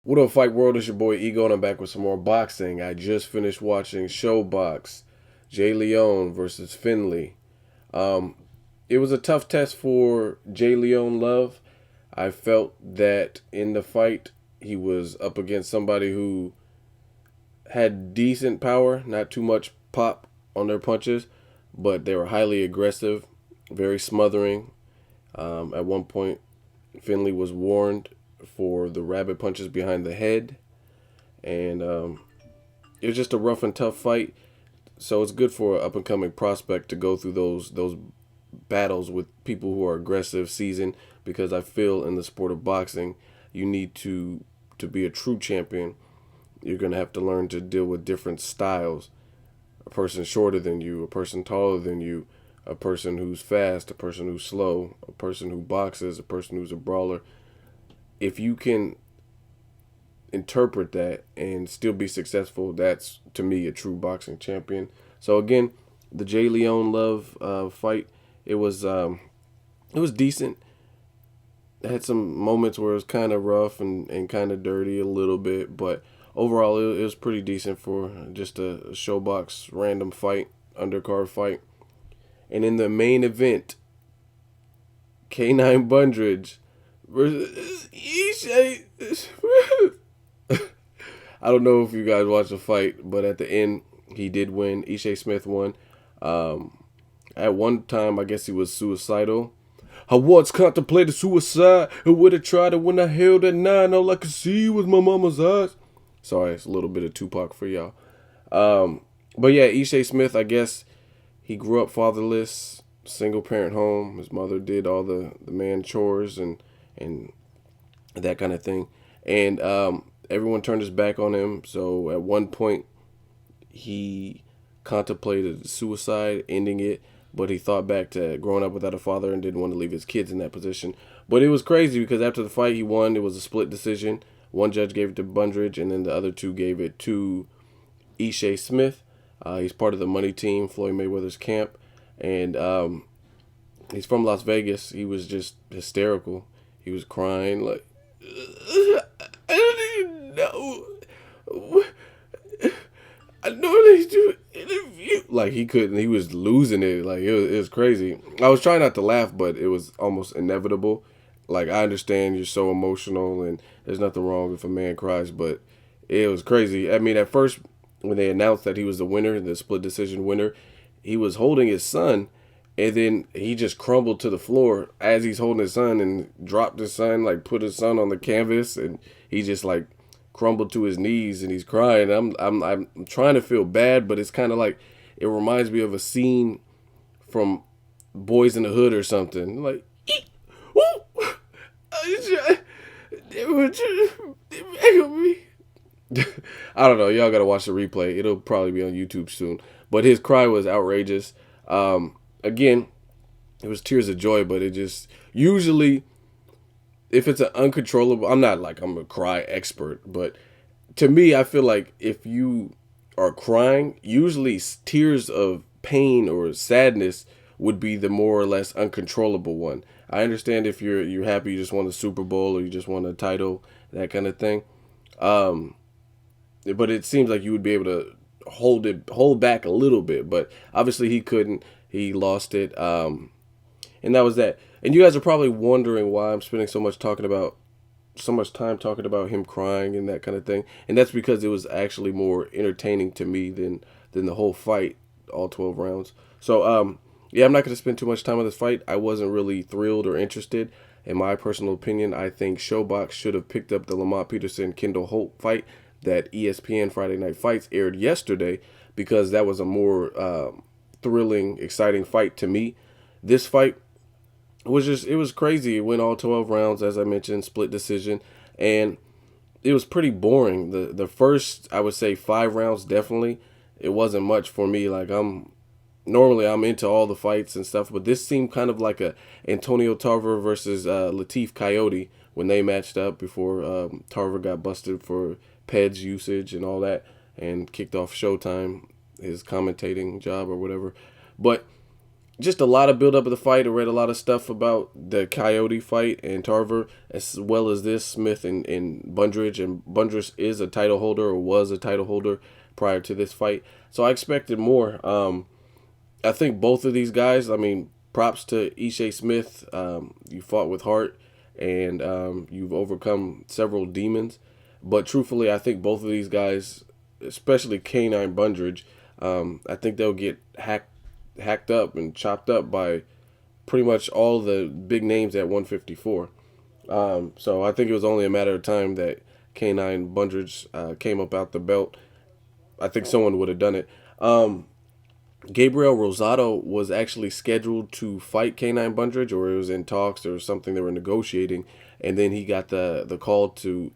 What up, Fight World? It's your boy Ego, and I'm back with some more boxing. I just finished watching Showbox, Jay Leone versus Finley. Um, it was a tough test for Jay Leone Love. I felt that in the fight, he was up against somebody who had decent power, not too much pop on their punches, but they were highly aggressive, very smothering. At one point, Finley was warned for the rabbit punches behind the head, and it was just a rough and tough fight. So it's good for an up and coming prospect to go through those battles with people who are aggressive, seasoned. Because I feel in the sport of boxing, you need to be a true champion. You're gonna have to learn to deal with different styles. A person shorter than you, a person taller than you, a person who's fast, a person who's slow, a person who boxes, a person who's a brawler. If you can interpret that and still be successful, that's to me a true boxing champion. So again, the Jay Leone Love fight, it was decent. It had some moments where it was kind of rough and kind of dirty a little bit, but overall it was pretty decent for just a showbox random fight, undercard fight. And in the main event, K9 Bundrage versus Ishe. I don't know if you guys watched the fight, but at the end, he did win. Ishe Smith won. At one time, I guess he was suicidal. I once contemplated suicide and would have tried it when I held that nine. All I could see was my mama's eyes. Sorry, it's a little bit of Tupac for y'all. But yeah, Ishe Smith, I guess he grew up fatherless, single parent home. His mother did all the man chores and that kind of thing. And everyone turned his back on him. So at one point, he contemplated suicide, ending it. But he thought back to growing up without a father and didn't want to leave his kids in that position. But it was crazy because after the fight, he won. It was a split decision. One judge gave it to Bundrage, and then the other two gave it to Ishe Smith. He's part of the money team, Floyd Mayweather's camp. And he's from Las Vegas. He was just hysterical. He was crying like, I don't even know. I normally do an interview. Like he couldn't. He was losing it. Like it was crazy. I was trying not to laugh, but it was almost inevitable. Like I understand you're so emotional, and there's nothing wrong if a man cries, but it was crazy. I mean, at first when they announced that he was the winner, the split decision winner, he was holding his son, and then he just crumbled to the floor as he's holding his son and dropped his son, like put his son on the canvas, and he just like crumbled to his knees and he's crying. I'm trying to feel bad, but it's kind of like it reminds me of a scene from Boys in the Hood or something. Like, they were me. I don't know. Y'all gotta watch the replay. It'll probably be on YouTube soon. But his cry was outrageous. Again, it was tears of joy, but it just usually if it's an uncontrollable, I'm not like I'm a cry expert, but to me, I feel like if you are crying, usually tears of pain or sadness would be the more or less uncontrollable one. I understand if you're happy, you just won the Super Bowl or you just won a title, that kind of thing. Um, but it seems like you would be able to hold back a little bit, but obviously he couldn't. He lost it. And that was that. And you guys are probably wondering why I'm spending so much time talking about him crying and that kind of thing. And that's because it was actually more entertaining to me than the whole fight, all 12 rounds. So yeah, I'm not going to spend too much time on this fight. I wasn't really thrilled or interested. In my personal opinion, I think Showbox should have picked up the Lamont Peterson Kendall Holt fight that ESPN Friday Night Fights aired yesterday, because that was a more thrilling, exciting fight to me. This fight it was crazy. It went all 12 rounds, as I mentioned, split decision, and it was pretty boring. The first, I would say, 5 rounds, definitely it wasn't much for me. Like I'm into all the fights and stuff, but this seemed kind of like a Antonio Tarver versus Latif Coyote when they matched up before Tarver got busted for PEDS usage and all that and kicked off Showtime, his commentating job or whatever. But just a lot of build up of the fight. I read a lot of stuff about the Coyote fight and Tarver, as well as this Smith and Bundrage. And Bundrage is a title holder, or was a title holder prior to this fight. So I expected more. I think both of these guys, I mean, props to Ishe Smith. You fought with heart, and you've overcome several demons. But truthfully, I think both of these guys, especially Canine Bundrage, I think they'll get hacked up and chopped up by pretty much all the big names at 154. So I think it was only a matter of time that Canine Bundrage came up out the belt. I think someone would have done it. Gabriel Rosado was actually scheduled to fight Canine Bundrage, or it was in talks or something they were negotiating, and then he got the call to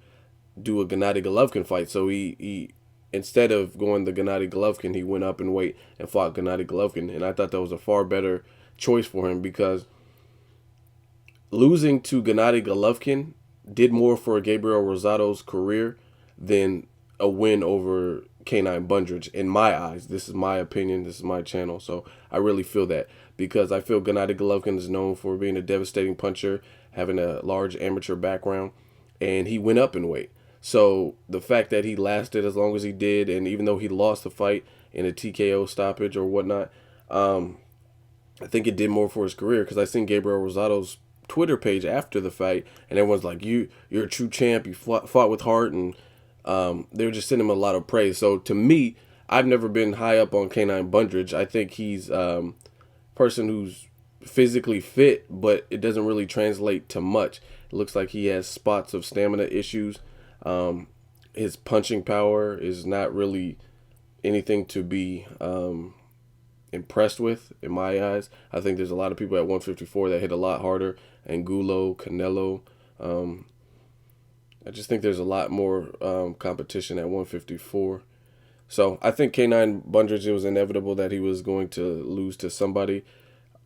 do a Gennady Golovkin fight. So he instead of going the Gennady Golovkin, he went up in weight and fought Gennady Golovkin, and I thought that was a far better choice for him, because losing to Gennady Golovkin did more for Gabriel Rosado's career than a win over Canine Bundrage, in my eyes. This is my opinion. This is my channel. So I really feel that, because I feel Gennady Golovkin is known for being a devastating puncher, having a large amateur background, and he went up in weight. So the fact that he lasted as long as he did, and even though he lost the fight in a TKO stoppage or whatnot, I think it did more for his career, because I seen Gabriel Rosado's Twitter page after the fight, and everyone's like, you're a true champ. You fought with heart, and they were just sending him a lot of praise. So to me, I've never been high up on Canine Bundrage. I think he's a person who's physically fit, but it doesn't really translate to much. It looks like he has spots of stamina issues. His punching power is not really anything to be impressed with, in my eyes. I think there's a lot of people at 154 that hit a lot harder, Angulo, Canelo. I just think there's a lot more competition at 154. So I think Canine Bundrage, it was inevitable that he was going to lose to somebody.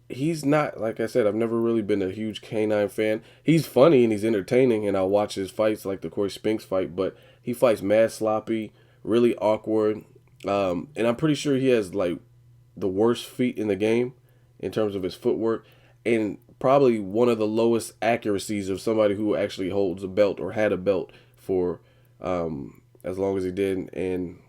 He's not, like I said, I've never really been a huge Canine fan. He's funny and he's entertaining, and I'll watch his fights, like the Corey Spinks fight, but he fights mad sloppy, really awkward. And I'm pretty sure he has like the worst feet in the game in terms of his footwork, and probably one of the lowest accuracies of somebody who actually holds a belt or had a belt for as long as he did. And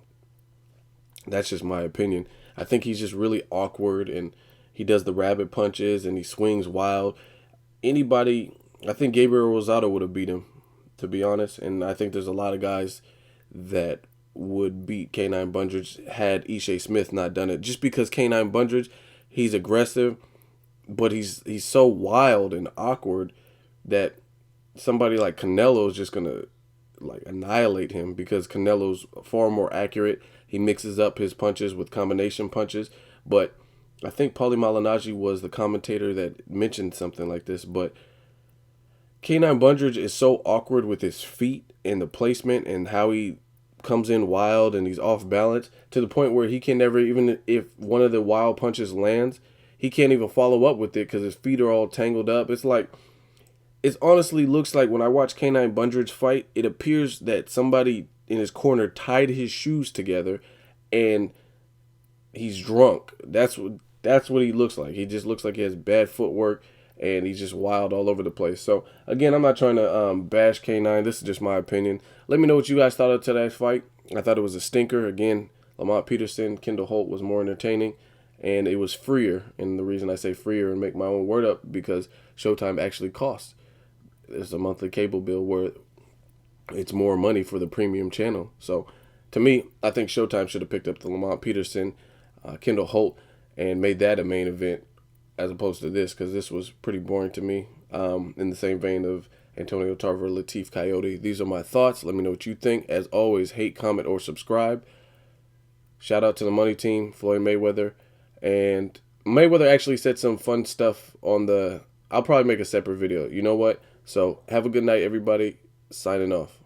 that's just my opinion. I think he's just really awkward, and he does the rabbit punches, and he swings wild. I think Gabriel Rosado would have beat him, to be honest. And I think there's a lot of guys that would beat Canine Bundrage had Ishe Smith not done it. Just because Canine Bundrage, he's aggressive, but he's so wild and awkward that somebody like Canelo is just gonna like annihilate him, because Canelo's far more accurate. He mixes up his punches with combination punches. But I think Paulie Malignaggi was the commentator that mentioned something like this. But Canine Bundrage is so awkward with his feet and the placement and how he comes in wild and he's off balance, to the point where he can never, even if one of the wild punches lands, he can't even follow up with it because his feet are all tangled up. It's like, it honestly looks like, when I watch Canine Bundrage fight, it appears that somebody in his corner tied his shoes together and he's drunk. That's what he looks like. He just looks like he has bad footwork, and he's just wild all over the place. So again, I'm not trying to bash K9. This is just my opinion. Let me know what you guys thought of today's fight. I thought it was a stinker. Again, Lamont Peterson, Kendall Holt was more entertaining, and it was freer. And the reason I say freer and make my own word up, because Showtime actually costs. There's a monthly cable bill where it's more money for the premium channel. So to me, I think Showtime should have picked up the Lamont Peterson, Kendall Holt, and made that a main event as opposed to this, because this was pretty boring to me. In the same vein of Antonio Tarver, Latif Coyote. These are my thoughts. Let me know what you think. As always, hate, comment, or subscribe. Shout out to the money team, Floyd Mayweather. And Mayweather actually said some fun stuff on the... I'll probably make a separate video. You know what? So have a good night, everybody. Signing off.